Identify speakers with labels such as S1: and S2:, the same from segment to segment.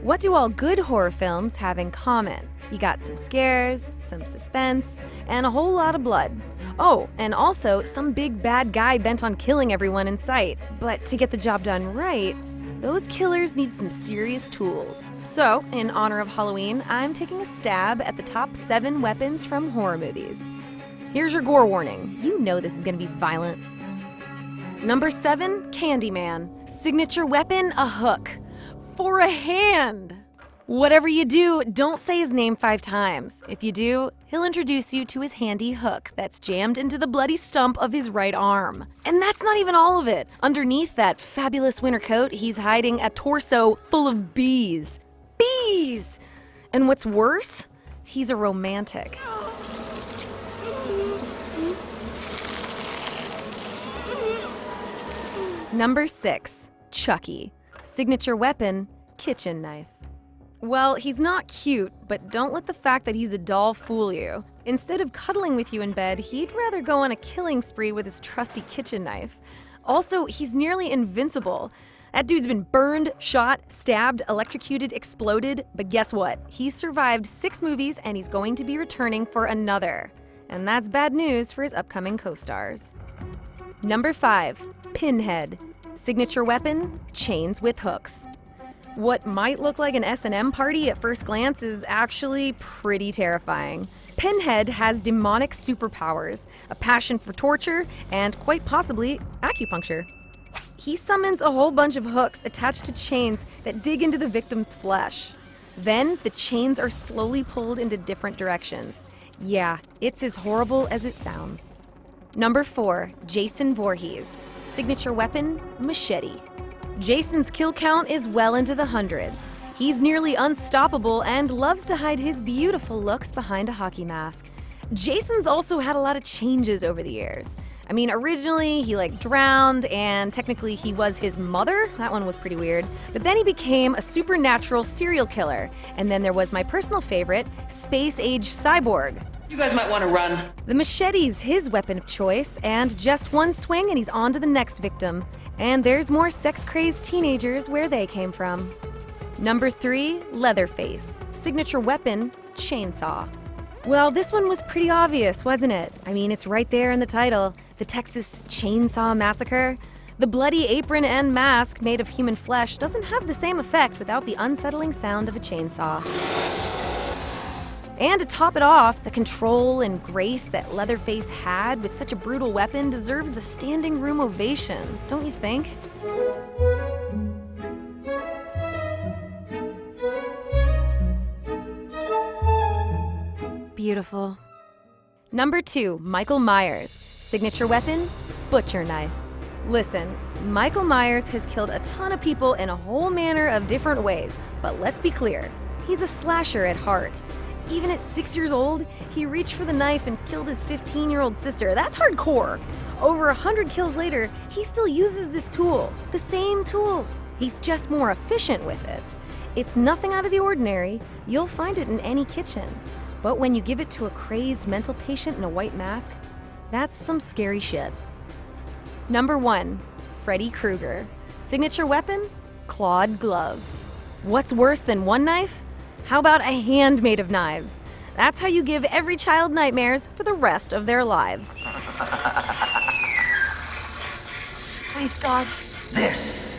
S1: What do all good horror films have in common? You got some scares, some suspense, and a whole lot of blood. Oh, and also some big bad guy bent on killing everyone in sight. But to get the job done right, those killers need some serious tools. So, in honor of Halloween, I'm taking a stab at the top 7 weapons from horror movies. Here's your gore warning. You know this is gonna be violent. Number 7, Candyman. Signature weapon, a hook. For a hand! Whatever you do, don't say his name 5 times. If you do, he'll introduce you to his handy hook that's jammed into the bloody stump of his right arm. And that's not even all of it. Underneath that fabulous winter coat, he's hiding a torso full of bees. Bees! And what's worse? He's a romantic. Number 6, Chucky. Signature weapon, kitchen knife. Well, he's not cute, but don't let the fact that he's a doll fool you. Instead of cuddling with you in bed, he'd rather go on a killing spree with his trusty kitchen knife. Also, he's nearly invincible. That dude's been burned, shot, stabbed, electrocuted, exploded, but guess what? He's survived 6 movies and he's going to be returning for another. And that's bad news for his upcoming co-stars. Number 5, Pinhead. Signature weapon, chains with hooks. What might look like an S&M party at first glance is actually pretty terrifying. Pinhead has demonic superpowers, a passion for torture, and quite possibly acupuncture. He summons a whole bunch of hooks attached to chains that dig into the victim's flesh. Then the chains are slowly pulled into different directions. Yeah, it's as horrible as it sounds. Number 4, Jason Voorhees. Signature weapon, machete. Jason's kill count is well into the hundreds. He's nearly unstoppable and loves to hide his beautiful looks behind a hockey mask. Jason's also had a lot of changes over the years. I mean, originally he drowned and technically he was his mother. That one was pretty weird. But then he became a supernatural serial killer. And then there was my personal favorite, space-age cyborg.
S2: You guys might want to run.
S1: The machete's his weapon of choice, and just one swing and he's on to the next victim. And there's more sex-crazed teenagers where they came from. Number 3, Leatherface. Signature weapon, chainsaw. Well, this one was pretty obvious, wasn't it? I mean, it's right there in the title, the Texas Chainsaw Massacre. The bloody apron and mask made of human flesh doesn't have the same effect without the unsettling sound of a chainsaw. And to top it off, the control and grace that Leatherface had with such a brutal weapon deserves a standing room ovation, don't you think? Beautiful. Number 2, Michael Myers. Signature weapon, butcher knife. Listen, Michael Myers has killed a ton of people in a whole manner of different ways, but let's be clear, he's a slasher at heart. Even at 6 years old, he reached for the knife and killed his 15-year-old sister. That's hardcore. Over 100 kills later, he still uses this tool. The same tool. He's just more efficient with it. It's nothing out of the ordinary. You'll find it in any kitchen. But when you give it to a crazed mental patient in a white mask, that's some scary shit. Number 1, Freddy Krueger. Signature weapon, clawed glove. What's worse than one knife? How about a hand made of knives? That's how you give every child nightmares for the rest of their lives.
S2: Please, God.
S3: This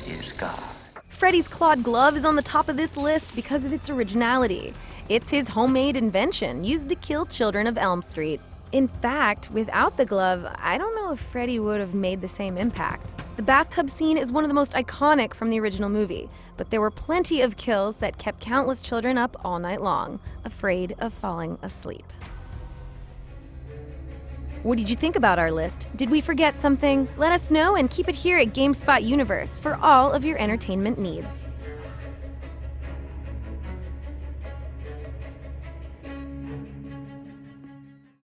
S3: is God.
S1: Freddy's clawed glove is on the top of this list because of its originality. It's his homemade invention used to kill children of Elm Street. In fact, without the glove, I don't know if Freddy would have made the same impact. The bathtub scene is one of the most iconic from the original movie, but there were plenty of kills that kept countless children up all night long, afraid of falling asleep. What did you think about our list? Did we forget something? Let us know and keep it here at GameSpot Universe for all of your entertainment needs.